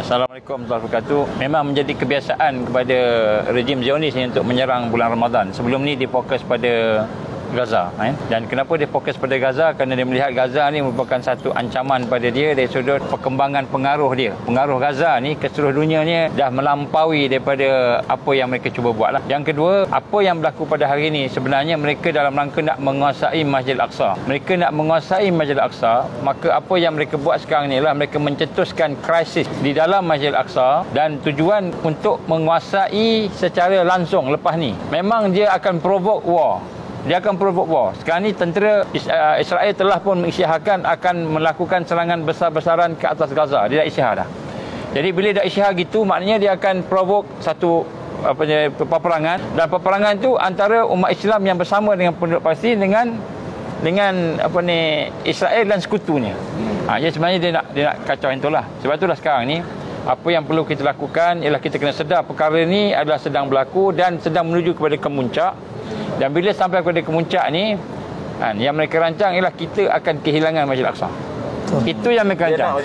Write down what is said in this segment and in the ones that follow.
Assalamualaikum warahmatullahi wabarakatuh. Memang menjadi kebiasaan kepada rejim Zionis ini untuk menyerang bulan Ramadan. Sebelum ni dia fokus pada Gaza. Dan kenapa dia fokus pada Gaza? Kerana dia melihat Gaza ni merupakan satu ancaman pada dia dari sudut perkembangan pengaruh dia. Pengaruh Gaza ni ke seluruh dunia ni dah melampaui daripada apa yang mereka cuba buat lah. Yang kedua, apa yang berlaku pada hari ini sebenarnya mereka dalam rangka nak menguasai Masjid Al-Aqsa. Mereka nak menguasai Masjid Al-Aqsa, maka apa yang mereka buat sekarang ni lah mereka mencetuskan krisis di dalam Masjid Al-Aqsa dan tujuan untuk menguasai secara langsung lepas ni. Memang dia akan provoke war. Dia akan provoke war. Sekarang ni tentera Israel telah pun mengisytiharkan akan melakukan serangan besar-besaran ke atas Gaza. Dia dah isytihar dah. Jadi bila dah isytihar gitu, maknanya dia akan provoke satu peperangan, dan peperangan tu antara umat Islam yang bersama dengan penduduk Palestin dengan Israel dan sekutunya. Jadi sebenarnya dia nak kacau yang itulah. Sebab itulah sekarang ni apa yang perlu kita lakukan ialah kita kena sedar perkara ni adalah sedang berlaku dan sedang menuju kepada kemuncak. Dan bila sampai kepada kemuncak ni, yang mereka rancang ialah kita akan kehilangan Masjid Al-Aqsa. Itu yang mereka rancang.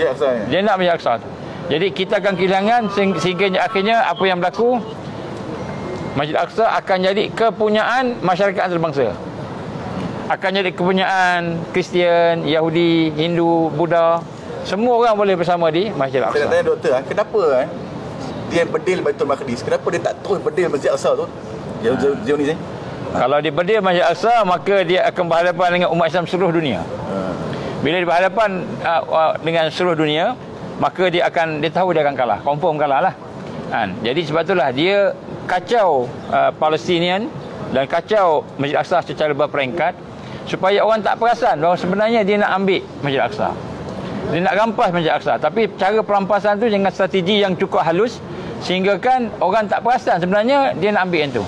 Dia nak Masjid Al-Aqsa. Jadi kita akan kehilangan sehingga akhirnya apa yang berlaku, Masjid Al-Aqsa akan jadi kepunyaan masyarakat antarabangsa. Akan jadi kepunyaan Kristian, Yahudi, Hindu, Buddha. Semua orang boleh bersama di Masjid Al-Aqsa. Saya nak tanya doktor, kenapa dia berdil Baitul Maqdis? Kenapa dia tak terus berdil Masjid Al-Aqsa tu? Zionis ni? Kalau dia berdil Masjid Al-Aqsa, maka dia akan berhadapan dengan umat Islam seluruh dunia. Bila dia berhadapan dengan seluruh dunia, maka dia tahu dia akan kalah, confirm kalah lah. Jadi sebab itulah dia kacau Palestinian dan kacau Masjid Al-Aqsa secara berperingkat, supaya orang tak perasan bahawa sebenarnya dia nak ambil Masjid Al-Aqsa. Dia nak rampas Masjid Al-Aqsa, tapi cara perampasan tu dengan strategi yang cukup halus, sehingga kan orang tak perasan sebenarnya dia nak ambil yang tu.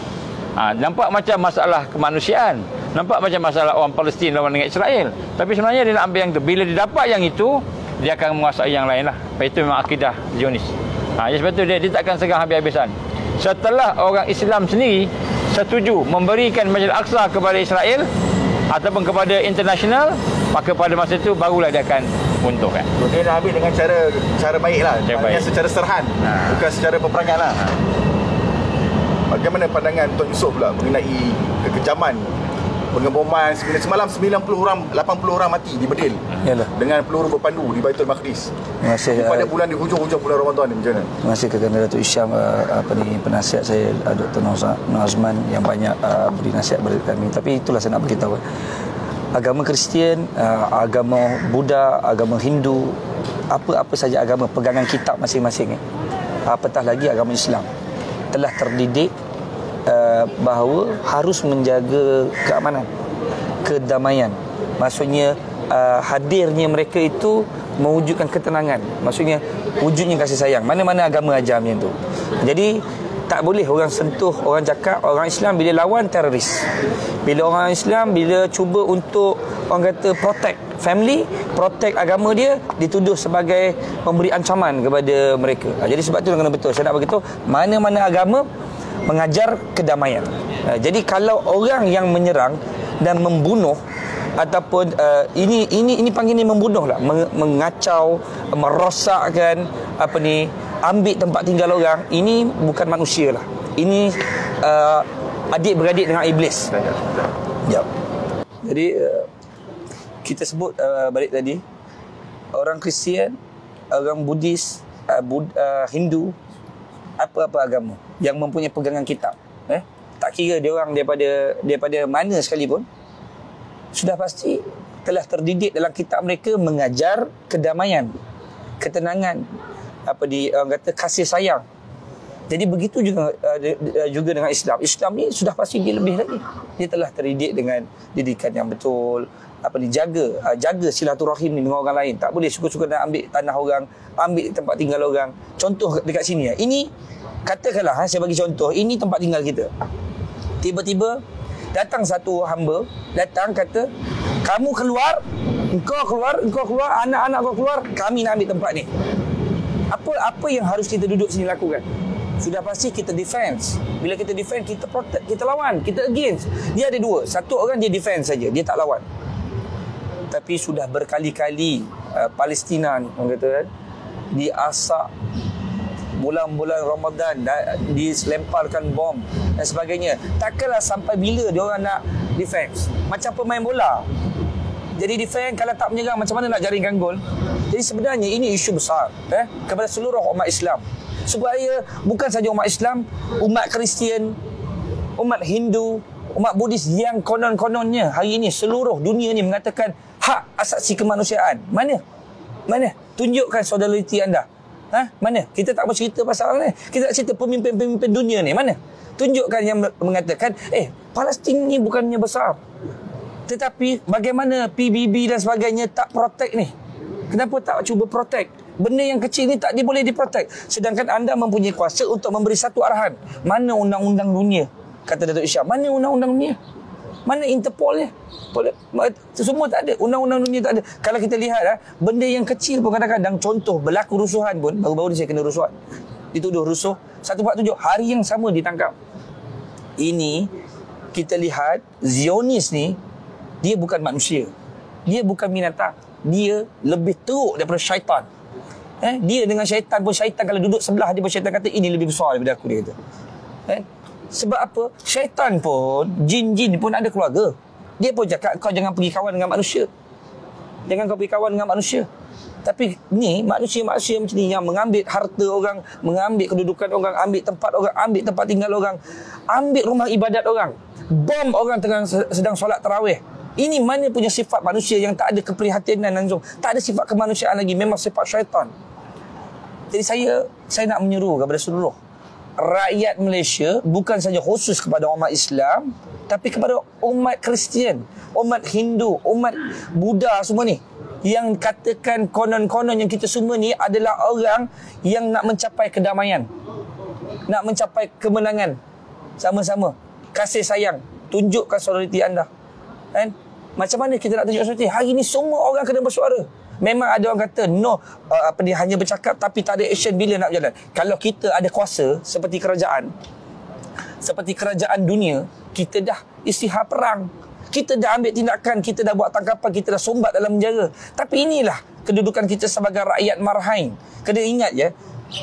Nampak macam masalah kemanusiaan, nampak macam masalah orang Palestin lawan dengan Israel, tapi sebenarnya dia nak ambil yang tu. Bila dia dapat yang itu, dia akan menguasai yang lain lah. Itu memang akidah Zionis. Sebab itu dia takkan segan habis-habisan. Setelah orang Islam sendiri setuju memberikan Masjid Al-Aqsa kepada Israel ataupun kepada international, maka pada masa itu barulah dia akan runtuh kan. Dia nak ambil dengan cara baik lah, secara serhan, bukan secara peperangan lah. Bagaimana pandangan Tuan Yusof pula mengenai kekejaman pengeboman semalam 90 orang, 80 orang mati di Bedil dengan peluru berpandu di Baitul Maqdis. Terima kasih pada bulan di hujung-hujung bulan Ramadan ni, macam mana? Terima kasih kepada Datuk Isyam, penasihat saya Dr. Nur Azman yang banyak beri nasihat kepada kami. Tapi itulah saya nak beritahu, agama Kristian, agama Buddha, agama Hindu, apa saja agama, pegangan kitab masing-masing, apatah lagi agama Islam, telah terdidik bahawa harus menjaga keamanan, kedamaian. Maksudnya hadirnya mereka itu mewujudkan ketenangan. Maksudnya wujudnya kasih sayang. Mana-mana agama ajar macam tu. Jadi tak boleh orang sentuh, orang cakap orang Islam bila lawan teroris. Bila orang Islam bila cuba untuk orang kata protect family, protect agama dia, dituduh sebagai memberi ancaman kepada mereka. Jadi sebab tu kena betul. Saya nak beritahu, mana-mana agama mengajar kedamaian. Jadi kalau orang yang menyerang dan membunuh ataupun ini panggilnya membunuh lah, mengacau, merosakkan ambil tempat tinggal orang, ini bukan manusia lah. Ini adik-beradik dengan iblis. Ya. Jadi kita sebut balik tadi, orang Kristian, orang Buddhis, Hindu, apa-apa agama yang mempunyai pegangan kitab, tak kira dia orang daripada mana sekalipun, sudah pasti telah terdidik dalam kitab mereka mengajar kedamaian, ketenangan, orang kata kasih sayang. Jadi begitu juga dengan Islam. Islam ni sudah pasti dia lebih lagi. Dia telah terdidik dengan didikan yang betul, jaga silaturahim ni dengan orang lain. Tak boleh suka-suka nak ambil tanah orang, ambil tempat tinggal orang. Contoh dekat sini, ini katakanlah saya bagi contoh, ini tempat tinggal kita. Tiba-tiba datang satu hamba, datang kata, kamu keluar, engkau keluar, anak-anak kau keluar, kami nak ambil tempat ni. Apa yang harus kita duduk sini lakukan? Sudah pasti kita defense. Bila kita defense, kita protect, kita lawan, kita against. Dia ada dua, satu orang dia defense saja, dia tak lawan. Tapi sudah berkali-kali Palestina ni, orang kata kan, diasak, bulan-bulan Ramadan dilemparkan bom dan sebagainya. Takkanlah sampai bila dia orang nak defense? Macam pemain bola. Jadi defense kalau tak menyerang, macam mana nak jaringkan gol? Jadi sebenarnya ini isu besar kepada seluruh umat Islam. Supaya bukan saja umat Islam, umat Kristian, umat Hindu, umat Buddhis yang konon-kononnya hari ini seluruh dunia ni mengatakan hak asasi kemanusiaan. Mana? Tunjukkan solidariti anda. Mana? Kita tak mau cerita pasal orang ni. Kita nak cerita pemimpin-pemimpin dunia ni. Mana? Tunjukkan yang mengatakan Palestin ni bukannya besar. Tetapi bagaimana PBB dan sebagainya tak protect ni? Kenapa tak cuba protect? Benda yang kecil ni tak boleh diprotect. Sedangkan anda mempunyai kuasa untuk memberi satu arahan. Mana undang-undang dunia? Kata Datuk Ishak, mana undang-undang dunia? Mana Interpol ni? Semua tak ada. Undang-undang dunia tak ada. Kalau kita lihat benda yang kecil pun kadang-kadang, contoh berlaku rusuhan pun, baru-baru ni saya kena rusuhan. Dituduh rusuh 147, hari yang sama ditangkap. Ini kita lihat Zionis ni, dia bukan manusia. Dia bukan binatang. Dia lebih teruk daripada syaitan. Dia dengan syaitan pun, syaitan kalau duduk sebelah dia pun syaitan kata ini lebih besar daripada aku, dia kata. Sebab apa? Syaitan pun, jin-jin pun ada keluarga. Dia pun cakap kau jangan pergi kawan dengan manusia. Jangan kau pergi kawan dengan manusia. Tapi ni manusia-manusia macam ni yang mengambil harta orang, mengambil kedudukan orang, ambil tempat orang, ambil tempat tinggal orang, ambil rumah ibadat orang, bom orang tengah sedang solat tarawih. Ini mana punya sifat manusia yang tak ada keprihatinan langsung, tak ada sifat kemanusiaan lagi, memang sifat syaitan. Jadi saya nak menyeru kepada seluruh rakyat Malaysia, bukan saja khusus kepada umat Islam, tapi kepada umat Kristian, umat Hindu, umat Buddha semua ni, yang katakan konon-konon yang kita semua ni adalah orang yang nak mencapai kedamaian, nak mencapai kemenangan sama-sama. Kasih sayang, tunjukkan solidariti anda. Macam mana kita nak tunjuk solidariti? Hari ni semua orang kena bersuara. Memang ada orang kata no, dia hanya bercakap tapi tak ada action bila nak berjalan. Kalau kita ada kuasa seperti kerajaan dunia, kita dah istihar perang, kita dah ambil tindakan, kita dah buat tangkapan, kita dah sombat dalam penjara. Tapi inilah kedudukan kita sebagai rakyat marhain. Kena ingat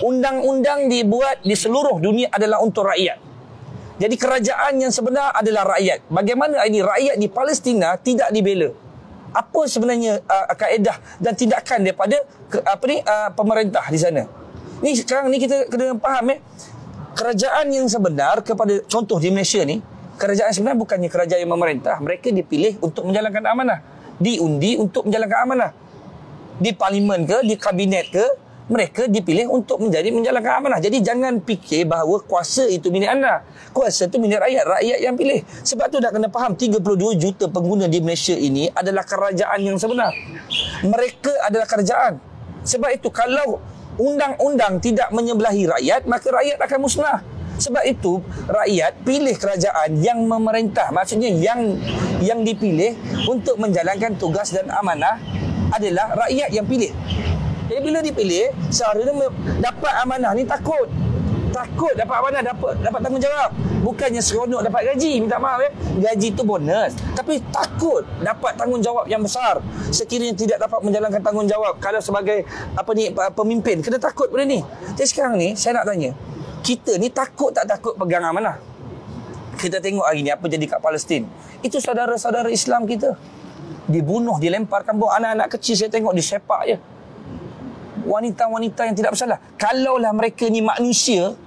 undang-undang dibuat di seluruh dunia adalah untuk rakyat. Jadi kerajaan yang sebenar adalah rakyat. Bagaimana ini rakyat di Palestina tidak dibela? Apa sebenarnya kaedah dan tindakan daripada pemerintah di sana? Ni sekarang ni kita kena faham kerajaan yang sebenar kepada, contoh di Malaysia ni, kerajaan sebenar bukannya kerajaan yang memerintah. Mereka dipilih untuk menjalankan amanah, diundi untuk menjalankan amanah. Di parlimen ke, di kabinet ke, mereka dipilih untuk menjalankan amanah. Jadi jangan fikir bahawa kuasa itu milik anda. Kuasa itu milik rakyat. Rakyat yang pilih. Sebab tu dah kena faham 32 juta pengguna di Malaysia ini adalah kerajaan yang sebenar. Mereka adalah kerajaan. Sebab itu kalau undang-undang tidak menyebelahi rakyat, maka rakyat akan musnah. Sebab itu rakyat pilih kerajaan yang memerintah. Maksudnya yang dipilih untuk menjalankan tugas dan amanah adalah rakyat yang pilih. Jadi bila dipilih, seharusnya dapat amanah ni takut dapat amanah, dapat tanggungjawab. Bukannya seronok dapat gaji, minta maaf gaji tu bonus, tapi takut dapat tanggungjawab yang besar. Sekiranya tidak dapat menjalankan tanggungjawab kalau sebagai pemimpin, kena takut benda ni. Jadi sekarang ni saya nak tanya, kita ni takut tak takut pegang amanah? Kita tengok hari ni apa jadi kat Palestin. Itu saudara-saudara Islam kita dibunuh, dilemparkan bom. Anak-anak kecil saya tengok disepak je. Wanita-wanita yang tidak bersalah. Kalaulah mereka ni manusia,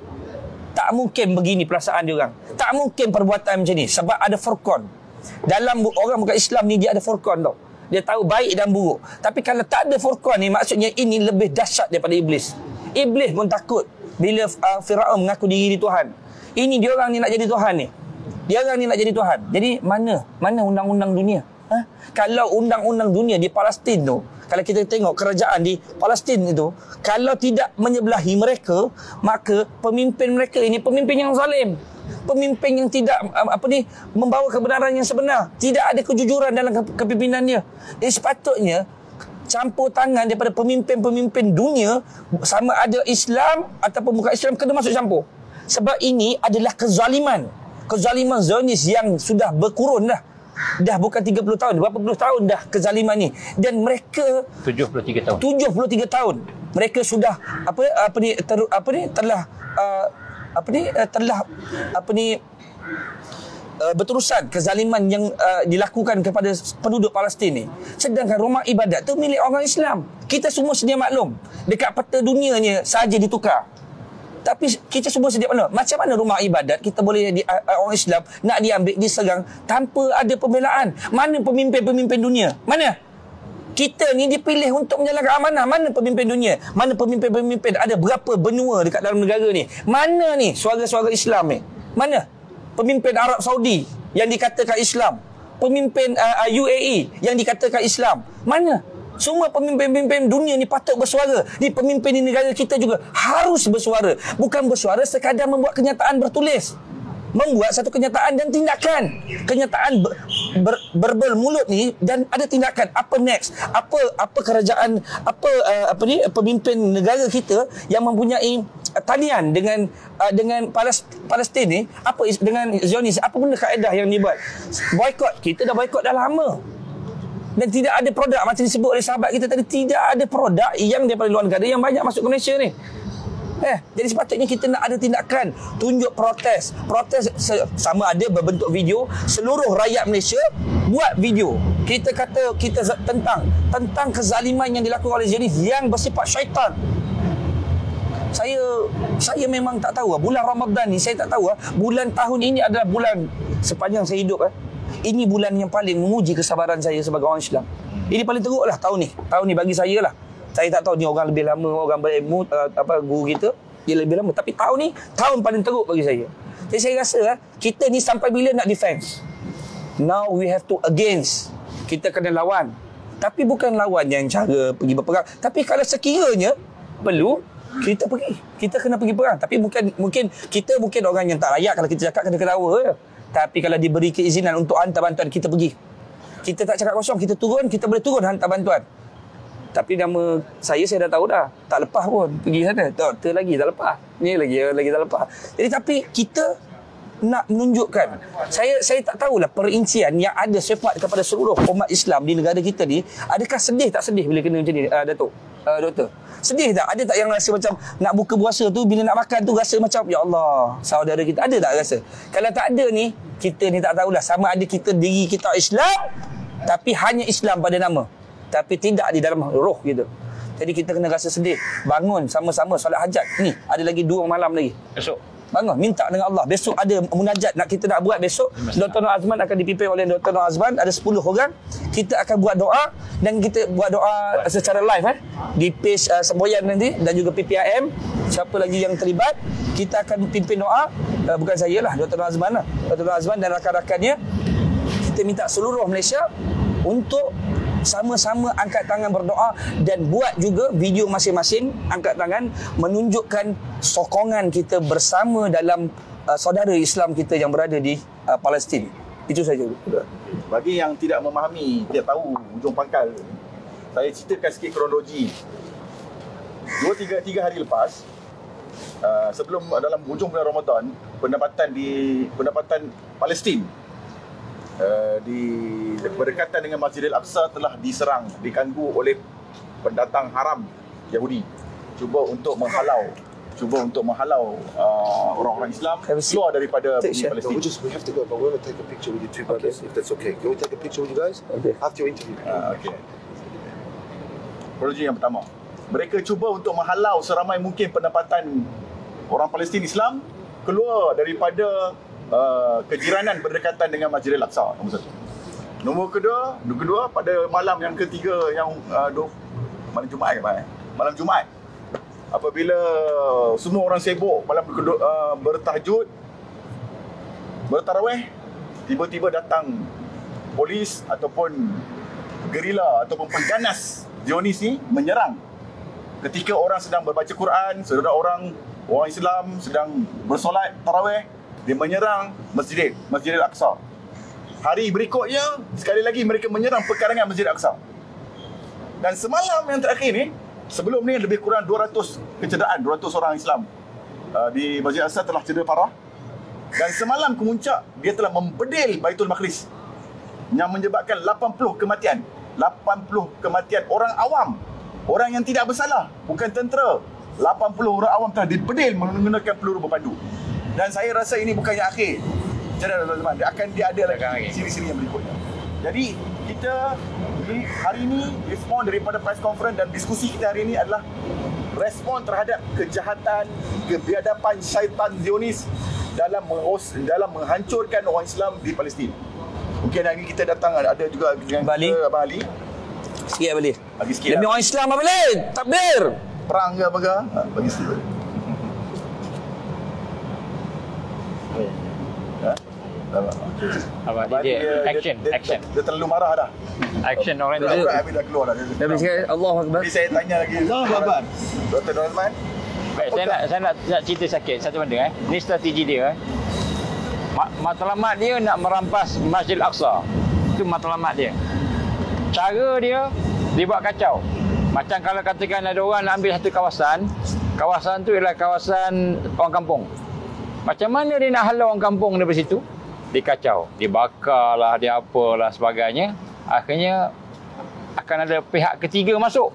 tak mungkin begini perasaan dia orang. Tak mungkin perbuatan macam ni. Sebab ada furqan. Dalam orang bukan Islam ni, dia ada furqan tau. Dia tahu baik dan buruk. Tapi kalau tak ada furqan ni, maksudnya ini lebih dahsyat daripada iblis. Iblis pun takut bila Firaun mengaku diri Tuhan. Ini dia orang ni nak jadi Tuhan ni. Dia orang ni nak jadi Tuhan. Jadi mana undang-undang dunia? Kalau undang-undang dunia di Palestin tu, kalau kita tengok kerajaan di Palestin itu, kalau tidak menyebelahi mereka, maka pemimpin mereka ini pemimpin yang zalim, pemimpin yang tidak membawa kebenaran yang sebenar, tidak ada kejujuran dalam kepimpinannya. Jadi sepatutnya campur tangan daripada pemimpin-pemimpin dunia, sama ada Islam ataupun bukan Islam, kena masuk campur. Sebab ini adalah kezaliman Zionis yang sudah berkurun dah bukan 30 tahun, berapa puluh tahun dah kezaliman ni. Dan mereka 73 tahun. Mereka sudah berterusan kezaliman yang dilakukan kepada penduduk Palestin ni. Sedangkan rumah ibadat tu milik orang Islam. Kita semua sedia maklum. Dekat peta dunianya saja ditukar. Tapi kita semua sedia maklum. Macam mana rumah ibadat kita boleh orang Islam nak diambil, diserang tanpa ada pembelaan? Mana pemimpin-pemimpin dunia? Mana? Kita ni dipilih untuk menjalankan amanah. Mana pemimpin dunia? Mana pemimpin-pemimpin? Ada berapa benua dekat dalam negara ni? Mana ni suara-suara Islam ni? Mana? Pemimpin Arab Saudi yang dikatakan Islam. Pemimpin UAE yang dikatakan Islam. Mana? Semua pemimpin-pemimpin dunia ni patut bersuara. Ni pemimpin di negara kita juga harus bersuara. Bukan bersuara sekadar membuat kenyataan bertulis. Membuat satu kenyataan dan tindakan. Kenyataan bermulut ni dan ada tindakan. Apa next? Apa kerajaan, pemimpin negara kita yang mempunyai talian dengan Palestin ni, apa dengan Zionis, apa benda kaedah yang dibuat? Boykot, kita dah boykot dah lama. Dan tidak ada produk macam disebut oleh sahabat kita tadi, tidak ada produk yang daripada luar negara yang banyak masuk ke Malaysia ni. Jadi sepatutnya kita nak ada tindakan, tunjuk protes sama ada berbentuk video, seluruh rakyat Malaysia buat video. Kita kata kita tentang kezaliman yang dilakukan oleh Zionis yang bersifat syaitan. Saya memang tak tahu bulan Ramadan ni, saya tak tahu bulan tahun ini adalah bulan sepanjang saya hidup ini bulan yang paling menguji kesabaran saya sebagai orang Islam. Ini paling teruk lah tahun ni bagi saya lah. Saya tak tahu ni orang lebih lama, orang berilmu guru kita dia lebih lama, tapi tahun ni tahun paling teruk bagi saya. Jadi saya rasa kita ni sampai bila nak defense? Now we have to against. Kita kena lawan. Tapi bukan lawan yang cara pergi berperang, tapi kalau sekiranya perlu kita pergi. Kita kena pergi perang. Tapi mungkin kita orang yang tak layak kalau kita cakap kena ketawa je. Tapi kalau diberi keizinan untuk hantar bantuan, kita pergi. Kita tak cakap kosong, kita turun, kita boleh turun hantar bantuan. Tapi nama saya dah tahu dah. Tak lepas pun pergi sana. Doktor lagi tak lepas. Ni lagi tak lepas. Jadi tapi kita nak menunjukkan. Saya tak tahulah perincian yang ada sifat kepada seluruh umat Islam di negara kita ni. Adakah sedih tak sedih bila kena macam ni, Datuk? Doktor, sedih tak? Ada tak yang rasa macam nak buka puasa tu, bila nak makan tu rasa macam ya Allah, saudara kita? Ada tak rasa? Kalau tak ada ni, kita ni tak tahulah sama ada kita diri kita Islam tapi hanya Islam pada nama, tapi tidak di dalam roh kita. Jadi kita kena rasa sedih. Bangun sama-sama solat hajat. Ni ada lagi 2 malam lagi. Esok bangun minta dengan Allah. Besok ada munajat kita nak buat besok. Dr. Nur Azman akan dipimpin oleh Dr. Nur Azman. Ada 10 orang. Kita akan buat doa dan kita buat doa secara live di page Semboyan nanti dan juga PPIM. Siapa lagi yang terlibat, kita akan pimpin doa. Bukan saya lah, Dr. Nur Azman lah. Dr. Nur Azman dan rakan-rakannya. Kita minta seluruh Malaysia untuk sama-sama angkat tangan berdoa dan buat juga video masing-masing angkat tangan menunjukkan sokongan kita bersama dalam saudara Islam kita yang berada di Palestin. Itu saja. Bagi yang tidak memahami, tidak tahu ujung pangkal, saya ceritakan sikit kronologi. 2-3 hari lepas, sebelum dalam hujung bulan Ramadan, pendapatan Palestin berdekatan dengan Masjidil Aqsa telah diserang, diganggu oleh pendatang haram Yahudi. Cuba untuk menghalau orang-orang Islam keluar daripada bumi Palestin. We have to go, but we want to take a picture with you two brothers, if that's okay. Can we take a picture with you guys after your interview? Okay. Kronologi yang pertama, mereka cuba untuk menghalau seramai mungkin pendapatan orang Palestin Islam keluar daripada kejiranan berdekatan dengan Masjidil Aqsa. Nombor 1. Nombor kedua pada malam yang ketiga yang malam Jumaat malam Jumaat, apabila semua orang sibuk malam bertahajud, bertarawih, tiba-tiba datang polis ataupun gerila ataupun pengganas Zionis ni menyerang ketika orang sedang berbaca Quran, orang Islam sedang bersolat tarawih. Dia menyerang Masjidil Aqsa. Hari berikutnya, sekali lagi mereka menyerang pekarangan Masjidil Aqsa. Dan semalam yang terakhir ni, sebelum ni lebih kurang 200 kecederaan, 200 orang Islam di Masjidil Aqsa telah cedera parah. Dan semalam kemuncak, dia telah membedil Baitul Maqdis yang menyebabkan 80 kematian. 80 kematian orang awam Orang yang tidak bersalah, bukan tentera. 80 orang awam telah dipedil menggunakan peluru berpadu. Dan saya rasa ini bukan yang akhir. Jadi teman-teman, dia ada lagi siri-siri yang berikutnya. Jadi kita hari ini respon daripada press conference dan diskusi kita hari ini adalah respon terhadap kejahatan, kebiadaban syaitan Zionis dalam menghancurkan orang Islam di Palestin. Mungkin hari ini kita datang ada juga dengan Bali. Abang Ali. Sikit boleh. Bagi sikit. Demi orang Islam apa boleh? Takbir. Perang ke apa ke? Bagi sikit. Abang dia action. Dia terlalu marah dah. Action orang tu. Habis dah keluar dah. Dia bercakap Allahu Akbar. Jadi saya tanya lagi. Allahu Dr. Rahman. Baik, saya nak cerita sikit satu benda. Ni strategi dia. Matlamat dia nak merampas Masjid Al-Aqsa. Itu matlamat dia. Cara dia buat kacau. Macam kalau katakan ada orang nak ambil satu kawasan tu ialah kawasan orang kampung. Macam mana dia nak halau orang kampung daripada situ? Dia kacau, dia bakarlah, dia apalah sebagainya. Akhirnya akan ada pihak ketiga masuk.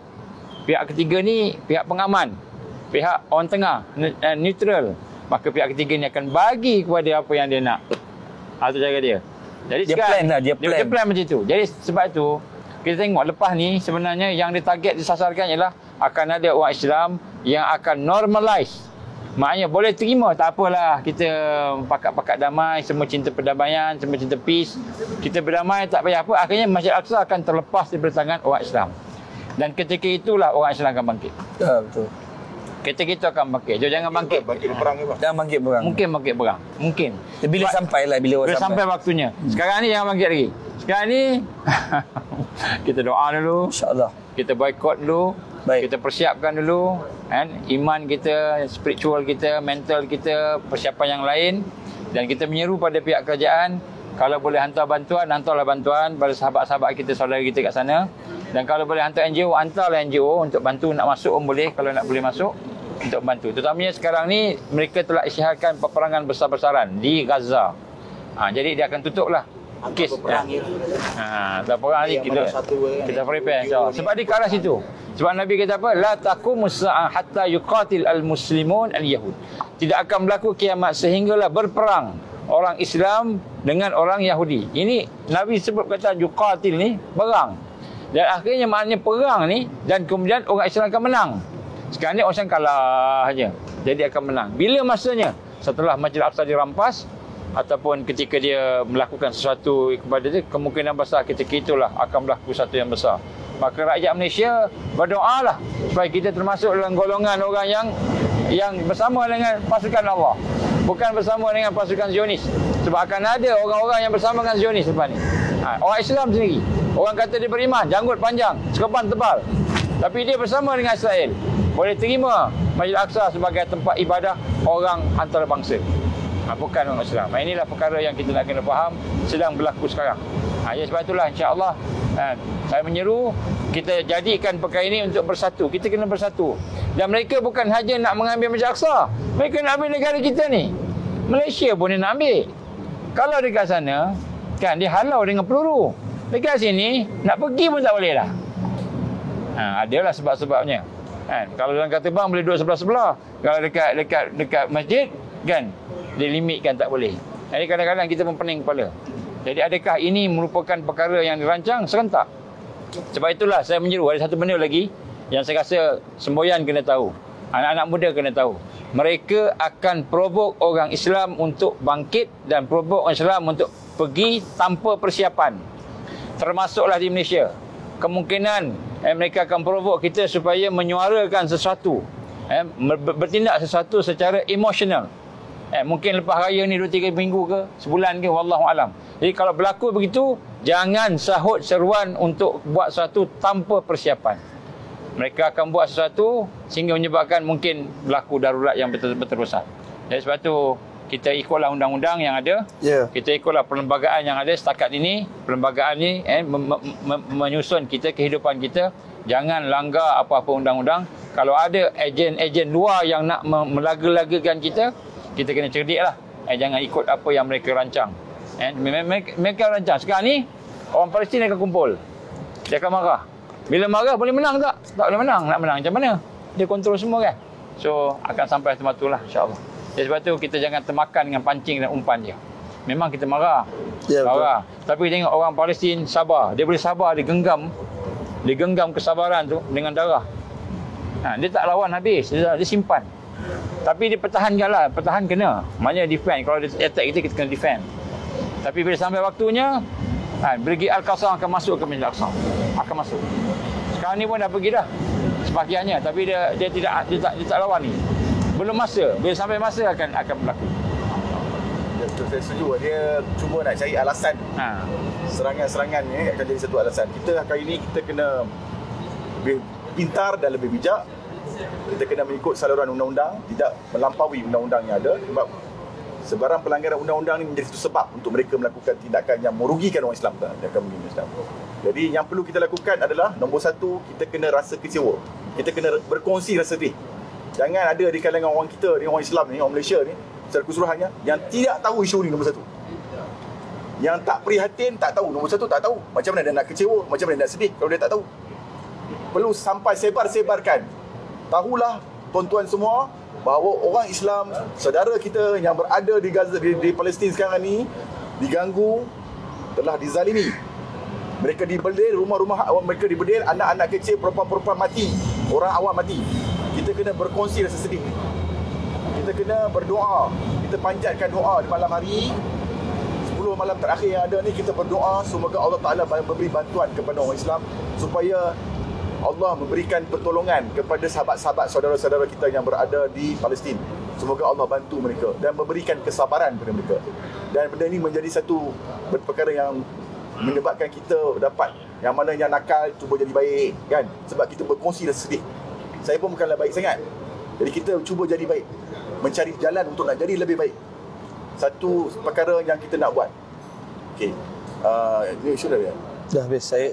Pihak ketiga ni pihak pengaman, pihak orang tengah, neutral. Maka pihak ketiga ni akan bagi kepada apa yang dia nak. Itu cara dia. Jadi Dia plan lah, dia plan macam tu. Jadi sebab tu kita tengok lepas ni sebenarnya yang ditarget disasarkan ialah akan ada orang Islam yang akan normalize. Maknanya boleh terima, tak apalah, kita pakat-pakat damai, semua cinta perdamaian, semua cinta peace. Kita berdamai, tak payah apa. Akhirnya Masjid Al-Aqsa akan terlepas daripada tangan orang Islam. Dan ketika itulah orang Islam akan bangkit. Ya, betul. Ketika itu akan bangkit. Jangan bangkit. Bangkit perang ke, Bang? Jangan bangkit perang. Mungkin bangkit perang. Mungkin. Bila sampailah, bila Bila sampai waktunya. Sekarang ni jangan bangkit lagi. Sekarang ni kita doa dulu. InsyaAllah. Kita boycott dulu. Baik. Kita persiapkan dulu kan, iman kita, spiritual kita, mental kita, persiapan yang lain. Dan kita menyeru pada pihak kerajaan, kalau boleh hantar bantuan, hantarlah bantuan pada sahabat-sahabat kita, saudara kita kat sana. Dan kalau boleh hantar NGO, hantarlah NGO untuk bantu. Nak masuk pun boleh, kalau nak boleh masuk untuk bantu. Terutamanya sekarang ni mereka telah isytiharkan peperangan besar-besaran di Gaza. Jadi dia akan tutuplah kes perang perang ni kita prepare insya-Allah. Sebab dia ke arah situ. Sebab Nabi kata apa? La taqumus sa'ah hatta yuqatil al-muslimun al-yahud. Tidak akan berlaku kiamat sehinggalah berperang orang Islam dengan orang Yahudi. Ini Nabi sebut kata yuqatil ni perang. Dan akhirnya maknanya perang ni dan kemudian orang Islam akan menang. Sekarang ni orang Islam kalah saja. Jadi akan menang. Bila masanya? Setelah Masjid Al-Aqsa dirampas ataupun ketika dia melakukan sesuatu kepada dia, kemungkinan besar ketika itulah akan berlaku sesuatu yang besar. Maka rakyat Malaysia berdoalah supaya kita termasuk dalam golongan orang yang bersama dengan pasukan Allah, bukan bersama dengan pasukan Zionis. Sebab akan ada orang-orang yang bersama dengan Zionis lepas ni. Orang Islam sendiri, orang kata dia beriman, janggut panjang, serban tebal, tapi dia bersama dengan Israel. Boleh terima Masjid Al-Aqsa sebagai tempat ibadah orang antarabangsa, bukan orang Islam. Inilah perkara yang kita nak kena faham sedang berlaku sekarang. Ya, sebab itulah insya-Allah saya menyeru kita jadikan perkara ini untuk bersatu. Kita kena bersatu. Dan mereka bukan saja nak mengambil Masjid Al-Aqsa, mereka nak ambil negara kita ni. Malaysia pun dia nak ambil. Kalau dekat sana kan dia halau dengan peluru. Dekat sini nak pergi pun tak boleh dah. Adalah sebab-sebabnya. Kalau dalam kata bang boleh duduk sebelah-sebelah. Kalau dekat masjid kan dia limitkan tak boleh. Jadi kadang-kadang kita pun pening kepala. Jadi adakah ini merupakan perkara yang dirancang serentak? Sebab itulah saya menyeru, ada satu benda lagi yang saya rasa semboyan kena tahu. Anak-anak muda kena tahu. Mereka akan provok orang Islam untuk bangkit dan provok orang Islam untuk pergi tanpa persiapan. Termasuklah di Malaysia. Kemungkinan mereka akan provok kita supaya menyuarakan sesuatu. Bertindak sesuatu secara emosional. Mungkin lepas raya ni 2-3 minggu ke, sebulan ke, wallahu alam. Jadi kalau berlaku begitu, jangan sahut seruan untuk buat sesuatu tanpa persiapan. Mereka akan buat sesuatu sehingga menyebabkan mungkin berlaku darurat yang besar. Jadi sebab tu kita ikutlah undang-undang yang ada. Kita ikutlah perlembagaan yang ada setakat ini. Perlembagaan ni menyusun kita, kehidupan kita. Jangan langgar apa-apa undang-undang. Kalau ada ejen-ejen luar yang nak melaga-lagakan kita kena cerdik lah. Jangan ikut apa yang mereka rancang. Mereka rancang. Sekarang ni orang Palestin akan kumpul. Dia akan marah. Bila marah boleh menang tak? Tak boleh menang. Nak menang macam mana? Dia kontrol semua kan. So akan sampai tempat tu lah, insya-Allah. Jadi sebab tu kita jangan termakan dengan pancing dan umpan dia. Memang kita marah. Ya, betul. Marah. Tapi tengok orang Palestin sabar. Dia boleh sabar, dia genggam kesabaran tu dengan darah. Dia tak lawan habis, dia simpan. Tapi dia pertahankan lah, pertahan kena. Maknanya defend. Kalau dia attack kita kena defend. Tapi bila sampai waktunya, pergi Al-Qasam akan masuk ke Masjid Al-Aqsa. Akan masuk. Sekarang ni pun dah pergi dah. Sebahagiannya, tapi dia tak lawan ni. Belum masa. Bila sampai masa akan berlaku. Saya setuju. Dia cuba nak cari alasan. Serangan-serangan ni akan jadi satu alasan. Kita hari ini kita kena lebih pintar dan lebih bijak. Kita kena mengikut saluran undang-undang, tidak melampaui undang-undang yang ada, sebab sebarang pelanggaran undang-undang ni menjadi satu sebab untuk mereka melakukan tindakan yang merugikan orang Islam. Jadi yang perlu kita lakukan adalah nombor satu, kita kena rasa kecewa. Kita kena berkongsi rasa sedih. Jangan ada di kalangan orang kita ni, orang Islam ni, orang Malaysia ni secara keseluruhannya yang tidak tahu isu ni, nombor satu. Yang tak prihatin, tak tahu. Nombor satu, tak tahu. Macam mana dia nak kecewa, macam mana dia nak sedih kalau dia tak tahu. Perlu sampai sebar-sebarkan. Tahulah tuan-tuan semua bahawa orang Islam, saudara kita yang berada di Gaza, di Palestin sekarang ni diganggu, telah dizalimi. Mereka dibedil, rumah-rumah mereka dibedil, anak-anak kecil, perempuan-perempuan mati, orang awam mati. Kita kena berkongsi rasa sedih. Kita kena berdoa. Kita panjatkan doa di malam hari 10 malam terakhir yang ada ni, kita berdoa semoga Allah Ta'ala memberi bantuan kepada orang Islam supaya Allah memberikan pertolongan kepada sahabat-sahabat, saudara-saudara kita yang berada di Palestin. Semoga Allah bantu mereka dan memberikan kesabaran kepada mereka. Dan benda ini menjadi satu perkara yang menyebabkan kita dapat yang mana yang nakal cuba jadi baik, kan? Sebab kita berkongsi dan sedih. Saya pun bukanlah baik sangat. Jadi kita cuba jadi baik, mencari jalan untuk nak jadi lebih baik. Satu perkara yang kita nak buat. Okey. Ini sudah ya. Dah habis saya.